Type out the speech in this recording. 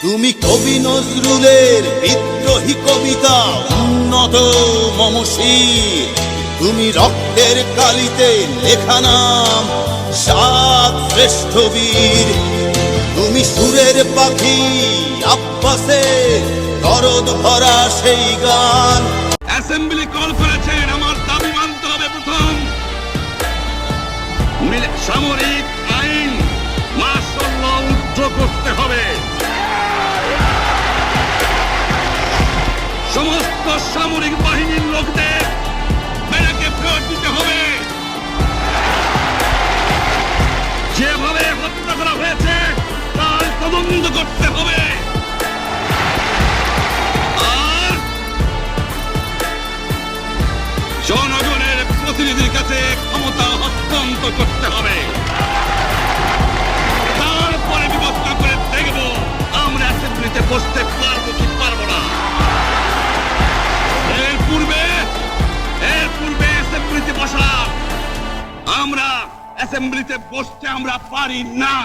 তুমি কবি নজরুলের বিদ্রোহী কবিতা উন্নত মমশীর, তুমি রক্তের কালিতে লেখা নাম সাত শ্রেষ্ঠ বীর। তুমি সুরের পাখি আব্বাসের দরদ ভরা সেই গান। অ্যাসেম্বলি কল করেছেন, আমার দাবি মানতে হবে। প্রথম সামরিক আইন মার্শাল ল উদ্ধ করতে হবে। সমস্ত সামরিক বাহিনীর লোকদের ব্যারাকে ফেরত দিতে হবে। যেভাবে হত্যা করা হয়েছে তার তদন্ত করতে হবে। আর জনগণের প্রতিনিধির কাছে ক্ষমতা হস্তান্তর করতে হবে। তারপরে বিবেচনা করে দেখব আমরা অ্যাসেম্বলিতে বসতে পারবো কি পারবো না। এর পূর্বে অ্যাসেম্বলিতে বসা আমরা অ্যাসেম্বলিতে বসতে আমরা পারি না।